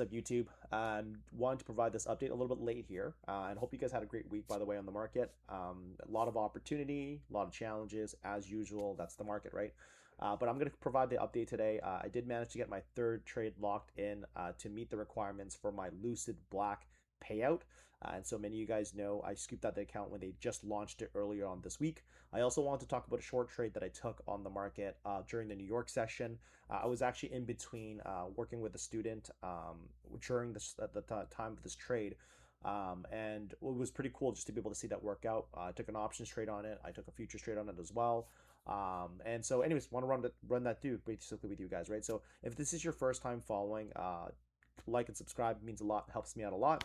What's up, YouTube? Wanted to provide this update a little bit late here, and hope you guys had a great week, by the way, on the market. A lot of opportunity, a lot of challenges, as usual. That's the market, right? But I'm going to provide the update today. I did manage to get my third trade locked in to meet the requirements for my LUCID Black payout. And so many of you guys know I scooped out the account when they just launched it earlier on this week. I also want to talk about a short trade that I took on the market during the New York session. I was actually in between working with a student during this at the time of this trade. And it was pretty cool just to be able to see that work out. I took an options trade on it. I took a futures trade on it as well. And so anyways, want to run that through basically with you guys, right? So if this is your first time following, like and subscribe means a lot, helps me out a lot,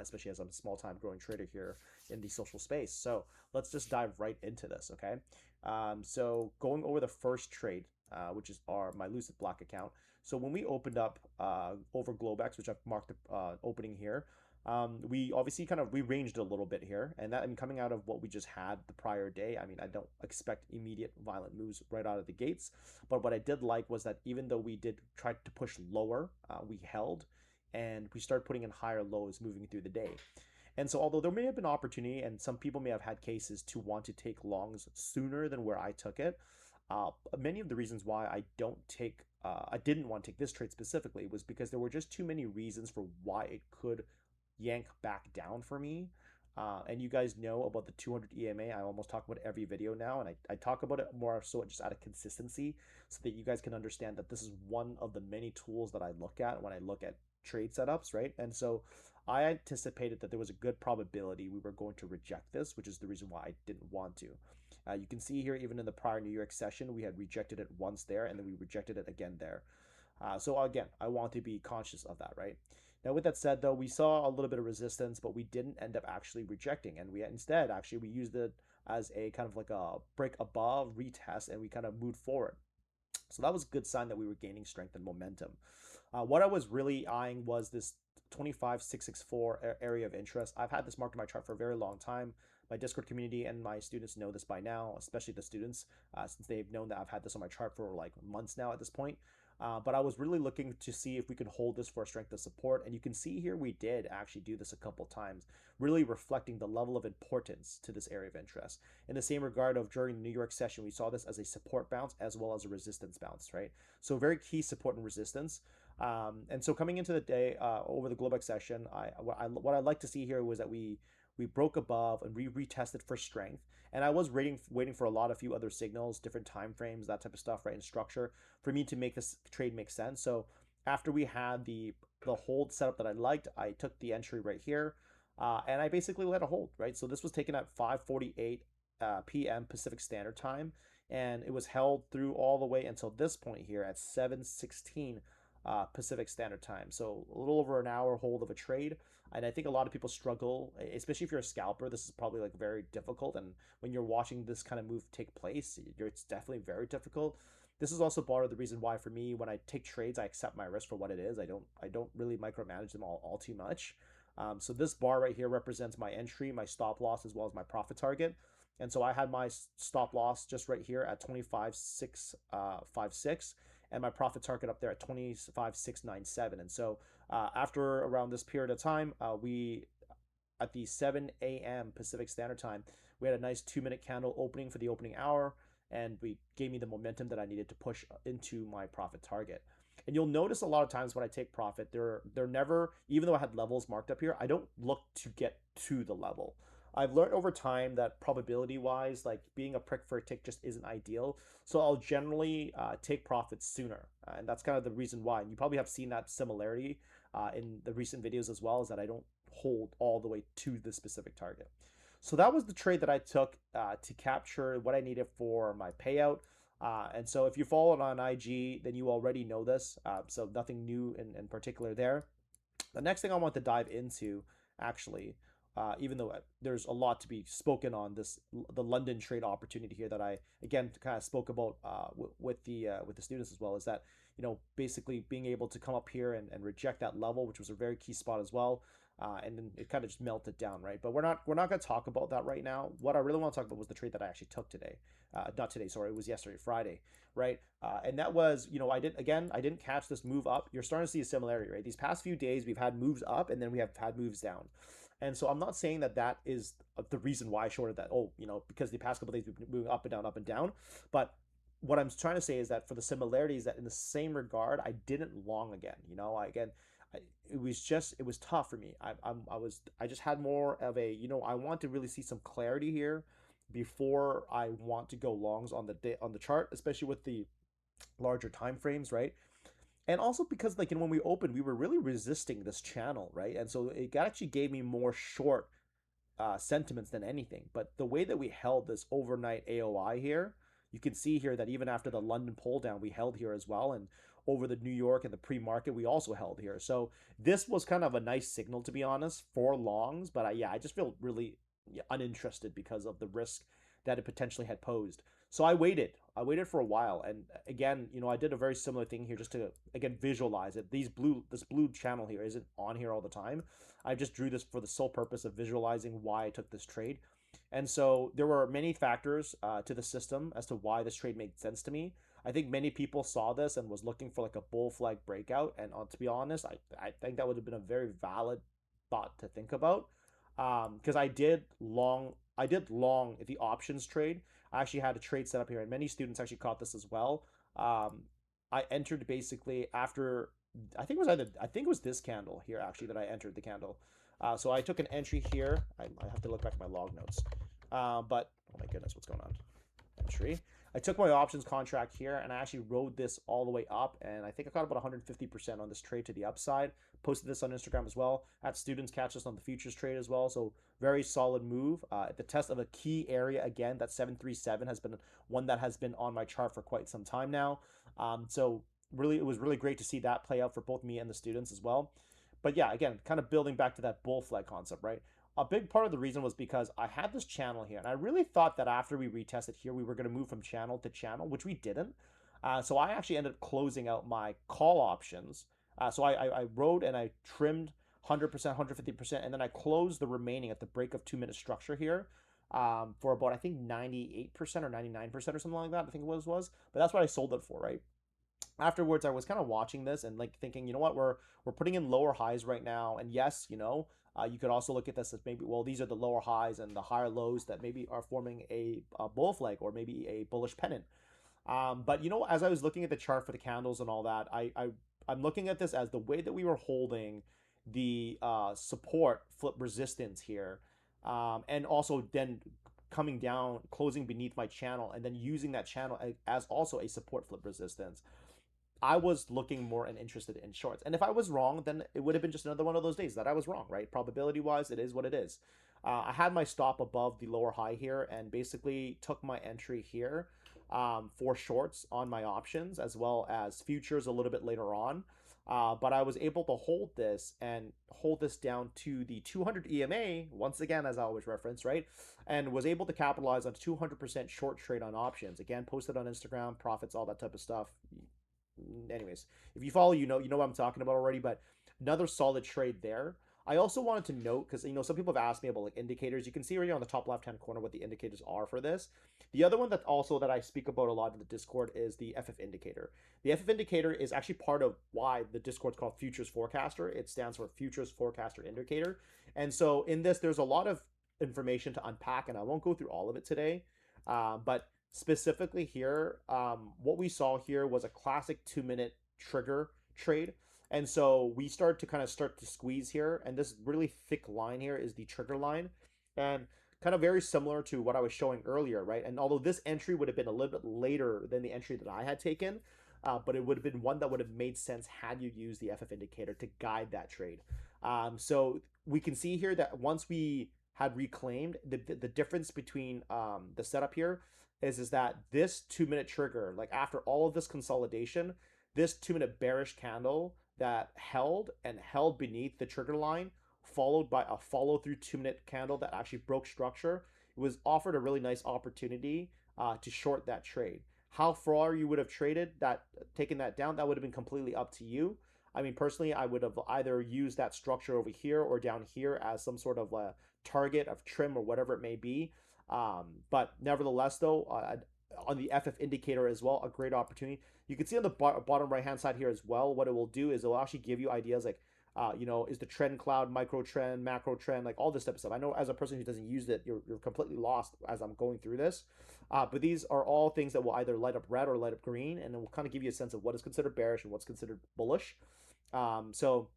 especially as I'm a small time growing trader here in the social space. So let's just dive right into this, okay? So going over the first trade, which is my Lucid Black account. So when we opened up over Globex, which I've marked the opening here, we obviously we ranged a little bit here, and that, I mean, coming out of what we just had the prior day, I mean, I don't expect immediate violent moves right out of the gates, but what I did like was that even though we did try to push lower, we held, and we started putting in higher lows moving through the day. And so although there may have been opportunity and some people may have had cases to want to take longs sooner than where I took it, many of the reasons why I didn't want to take this trade specifically was because there were just too many reasons for why it could yank back down for me. And you guys know about the 200 EMA. I almost talk about every video now, and I talk about it more so just out of consistency so that you guys can understand that this is one of the many tools that I look at when I look at trade setups, right? And so I anticipated that there was a good probability we were going to reject this, which is the reason why I didn't want to. You can see here, even in the prior New York session, we had rejected it once there, and then we rejected it again there. So again, I want to be conscious of that, right? Now, with that said, though, we saw a little bit of resistance, but we didn't end up actually rejecting, and we instead we used it as a kind of like a break above retest, and we kind of moved forward. So that was a good sign that we were gaining strength and momentum. What I was really eyeing was this 25664 area of interest. I've had this marked in my chart for a very long time. My Discord community and my students know this by now, especially the students, since they've known that I've had this on my chart for like months now at this point. But I was really looking to see if we could hold this for a strength of support. And you can see here we did actually do this a couple times, really reflecting the level of importance to this area of interest. In the same regard of during the New York session, we saw this as a support bounce as well as a resistance bounce, right? So very key support and resistance. And so coming into the day over the Globex session, what I'd like to see here was that we broke above and we retested for strength. And I was waiting for a few other signals, different time frames, that type of stuff, right, and structure for me to make this trade make sense. So after we had the hold setup that I liked, I took the entry right here, and I basically let it hold, right? So this was taken at 5:48 p.m. Pacific Standard Time, and it was held through all the way until this point here at 7:16 Pacific Standard Time. So a little over an hour hold of a trade. And I think a lot of people struggle, especially if you're a scalper. This is probably like very difficult. And when you're watching this kind of move take place, it's definitely very difficult. This is also part of the reason why for me, when I take trades, I accept my risk for what it is. I don't really micromanage them all too much. So this bar right here represents my entry, my stop loss, as well as my profit target. And so I had my stop loss just right here at 25,656, and my profit target up there at 25,697. And so after around this period of time, we at the 7 a.m. Pacific Standard Time, we had a nice 2-minute candle opening for the opening hour, and we gave me the momentum that I needed to push into my profit target. And you'll notice a lot of times when I take profit, they're never, even though I had levels marked up here, I don't look to get to the level. I've learned over time that probability wise, like being a prick for a tick just isn't ideal. So I'll generally take profits sooner. And that's kind of the reason why. And you probably have seen that similarity in the recent videos as well, is that I don't hold all the way to the specific target. So that was the trade that I took to capture what I needed for my payout. And so if you followed on IG, then you already know this. So nothing new in particular there. The next thing I want to dive into, actually, even though there's a lot to be spoken on the London trade opportunity here that I again kind of spoke about with the students as well, is that basically being able to come up here and reject that level, which was a very key spot as well. and then it kind of just melted down, right? But we're not going to talk about that right now. What I really want to talk about was the trade that I actually took today. Not today, sorry, it was yesterday, Friday, right? And that was, I didn't catch this move up. You're starting to see a similarity, right? These past few days, we've had moves up, and then we have had moves down. And so I'm not saying that that is the reason why I shorted that. Oh, because the past couple of days we've been moving up and down, up and down. But what I'm trying to say is that for the similarities, that in the same regard, I didn't long again. It was tough for me. I just had more of a, I want to really see some clarity here before I want to go longs on the day on the chart, especially with the larger time frames, right? And also because when we opened, we were really resisting this channel, right? And so it actually gave me more short sentiments than anything. But the way that we held this overnight AOI here, you can see here that even after the London pull down, we held here as well. And over the New York and the pre-market, we also held here. So this was kind of a nice signal, to be honest, for longs. But yeah, I just feel really uninterested because of the risk that it potentially had posed. So I waited. I waited for a while, and again, I did a very similar thing here just to again visualize it. This blue channel here isn't on here all the time. I just drew this for the sole purpose of visualizing why I took this trade. And so there were many factors to the system as to why this trade made sense to me. I think many people saw this and was looking for like a bull flag breakout. And to be honest, I think that would have been a very valid thought to think about. Because I did long the options trade. I actually had a trade set up here, and many students actually caught this as well. I entered basically after I think it was this candle here actually that I entered the candle. So I took an entry here. I have to look back at my log notes. But oh my goodness, what's going on? Entry. I took my options contract here and I actually rode this all the way up, and I think I got about 150% on this trade to the upside. Posted this on Instagram as well. Had students catch this on the futures trade as well. So very solid move. The test of a key area again, that 737 has been one that has been on my chart for quite some time now. So really, it was really great to see that play out for both me and the students as well. But yeah, again, kind of building back to that bull flag concept, right? A big part of the reason was because I had this channel here, and I really thought that after we retested here, we were going to move from channel to channel, which we didn't. So I actually ended up closing out my call options. So I rode and I trimmed 100%, 150%, and then I closed the remaining at the break of 2 minute structure here for about, I think, 98% or 99% or something like that, I think it was. But that's what I sold it for, right? Afterwards I was kind of watching this and like thinking, we're putting in lower highs right now, and yes, you could also look at this as maybe, well, these are the lower highs and the higher lows that maybe are forming a bull flag or maybe a bullish pennant. But as I was looking at the chart for the candles and all that, I'm looking at this as the way that we were holding the support flip resistance here, and also then coming down, closing beneath my channel, and then using that channel as also a support flip resistance. I was looking more and interested in shorts. And if I was wrong, then it would have been just another one of those days that I was wrong, right? Probability wise, it is what it is. I had my stop above the lower high here and basically took my entry here for shorts on my options as well as futures a little bit later on. But I was able to hold this and hold this down to the 200 EMA, once again, as I always reference, right? And was able to capitalize on 200% short trade on options. Again, posted on Instagram, profits, all that type of stuff. Anyways, if you follow, you know what I'm talking about already. But another solid trade there. I also wanted to note, because some people have asked me about like indicators. You can see right here on the top left hand corner what the indicators are for this. The other one that I speak about a lot in the Discord is the FF indicator. The FF indicator is actually part of why the Discord's called Futures Forecaster. It stands for Futures Forecaster Indicator. And so in this, there's a lot of information to unpack, and I won't go through all of it today. But specifically here, what we saw here was a classic 2 minute trigger trade. And so we start to squeeze here, and this really thick line here is the trigger line, and kind of very similar to what I was showing earlier, right? And although this entry would have been a little bit later than the entry that I had taken, but it would have been one that would have made sense had you used the FF indicator to guide that trade. So we can see here that once we had reclaimed the difference between the setup here is that this 2 minute trigger, like after all of this consolidation, this 2 minute bearish candle that held beneath the trigger line, followed by a follow through 2 minute candle that actually broke structure, it was offered a really nice opportunity to short that trade. How far you would have traded that, taken that down, that would have been completely up to you. I mean, personally, I would have either used that structure over here or down here as some sort of a target of trim or whatever it may be. But nevertheless, though, on the FF indicator as well, a great opportunity. You can see on the bottom right hand side here as well. What it will do is it will actually give you ideas like, is the trend cloud, micro trend, macro trend, like all this type of stuff. I know as a person who doesn't use it, you're completely lost as I'm going through this. But these are all things that will either light up red or light up green, and it will kind of give you a sense of what is considered bearish and what's considered bullish. So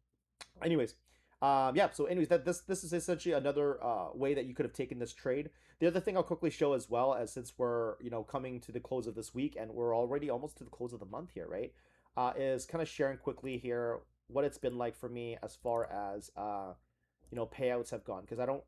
anyways, yeah. So anyways, this is essentially another way that you could have taken this trade. The other thing I'll quickly show as well, as since we're coming to the close of this week and we're already almost to the close of the month here, right? Is kind of sharing quickly here what it's been like for me as far as payouts have gone, because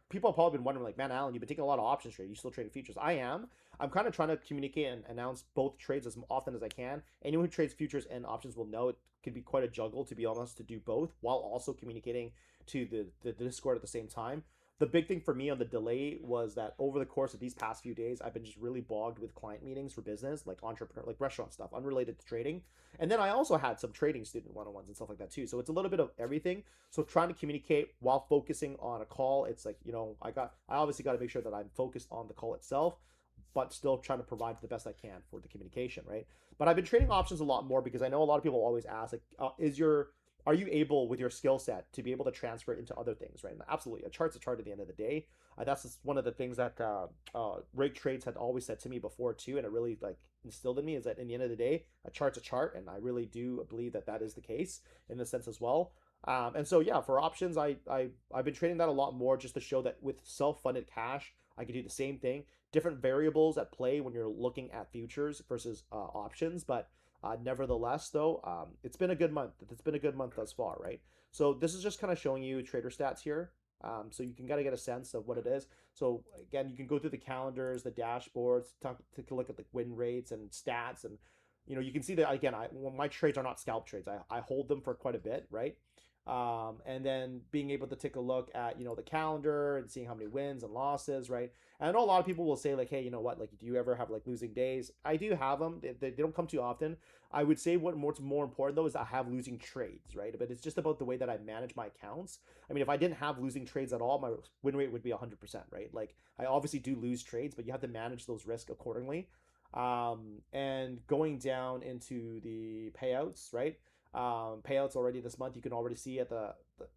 people have probably been wondering like, man, Alan, you've been taking a lot of options trade. You still trading futures? I am. I'm kind of trying to communicate and announce both trades as often as I can. Anyone who trades futures and options will know it could be quite a juggle, to be honest, to do both while also communicating to the Discord at the same time. The big thing for me on the delay was that over the course of these past few days, I've been just really bogged with client meetings for business, like entrepreneur, like restaurant stuff, unrelated to trading. And then I also had some trading student one-on-ones and stuff like that too. So it's a little bit of everything. So trying to communicate while focusing on a call, it's like, I obviously got to make sure that I'm focused on the call itself, but still trying to provide the best I can for the communication, right? But I've been trading options a lot more because I know a lot of people always ask, like, are you able with your skill set to be able to transfer it into other things, right? And absolutely, a chart's a chart at the end of the day. That's just one of the things that Rake Trades had always said to me before too, and it really like instilled in me, is that in the end of the day, a chart's a chart, and I really do believe that that is the case in this sense as well. And so yeah, for options, I've been trading that a lot more just to show that with self-funded cash, I can do the same thing. Different variables at play when you're looking at futures versus options, but nevertheless, though, it's been a good month. It's been a good month thus far, right? So this is just kind of showing you trader stats here. So you can kind of get a sense of what it is. So again, you can go through the calendars, the dashboards, take a look at the win rates and stats, and you can see that again. My trades are not scalp trades. I hold them for quite a bit, right? And then being able to take a look at the calendar and seeing how many wins and losses, right? And I know a lot of people will say like, hey, you know what, like, do you ever have like losing days? I do have them. They don't come too often. I would say what's more important though is I have losing trades, right? But it's just about the way that I manage my accounts. I mean, if I didn't have losing trades at all, my win rate would be 100%, right? Like, I obviously do lose trades, but you have to manage those risks accordingly. And going down into the payouts, right? Payouts already this month, you can already see at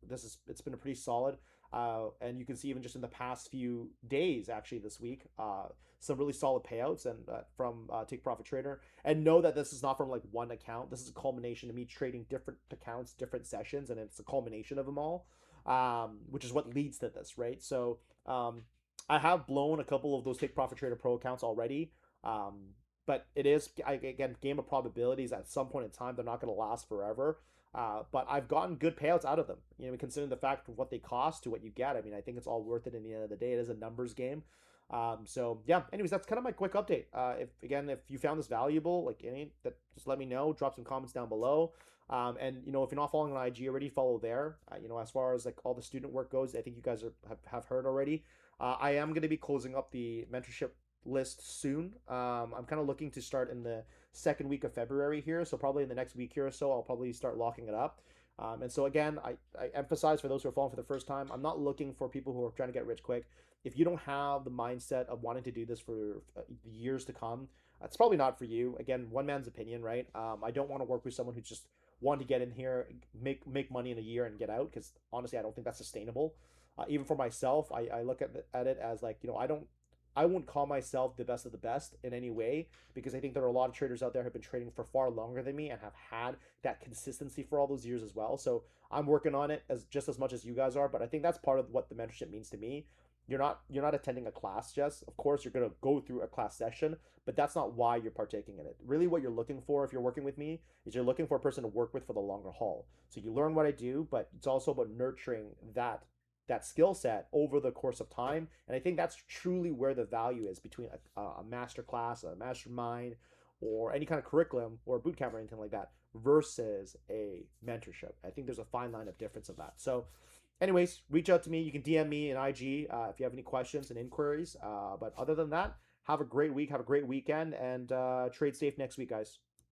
it's been a pretty solid, and you can see even just in the past few days, actually this week, some really solid payouts and from Take Profit Trader. And know that this is not from like one account. This is a culmination of me trading different accounts, different sessions, and it's a culmination of them all, which is what leads to this, right? So I have blown a couple of those Take Profit Trader Pro accounts already. But it is, again, game of probabilities. At some point in time, they're not going to last forever. But I've gotten good payouts out of them. Considering the fact of what they cost to what you get. I mean, I think it's all worth it in the end of the day. It is a numbers game. So yeah. Anyways, that's kind of my quick update. If you found this valuable, just let me know. Drop some comments down below. And if you're not following on IG already, follow there. As far as like all the student work goes, I think you guys have heard already. I am going to be closing up the mentorship list soon. I'm kind of looking to start in the second week of February here, so probably in the next week here or so I'll probably start locking it up. And so again, I emphasize for those who are following for the first time, I'm not looking for people who are trying to get rich quick. If you don't have the mindset of wanting to do this for years to come, it's probably not for you. Again, one man's opinion, right? I don't want to work with someone who's just wanting to get in here, make money in a year and get out, because honestly I don't think that's sustainable. Even for myself, I look at it as like, I won't call myself the best of the best in any way, because I think there are a lot of traders out there who have been trading for far longer than me and have had that consistency for all those years as well. So I'm working on it just as much as you guys are, but I think that's part of what the mentorship means to me. You're not attending a class, Jess. Of course, you're going to go through a class session, but that's not why you're partaking in it. Really, what you're looking for if you're working with me is you're looking for a person to work with for the longer haul. So you learn what I do, but it's also about nurturing that skill set over the course of time. And I think that's truly where the value is between a master class, a mastermind, or any kind of curriculum or boot camp or anything like that versus a mentorship. I think there's a fine line of difference of that. So anyways, reach out to me. You can DM me in IG if you have any questions and inquiries. But other than that, have a great week, have a great weekend, and trade safe next week, guys.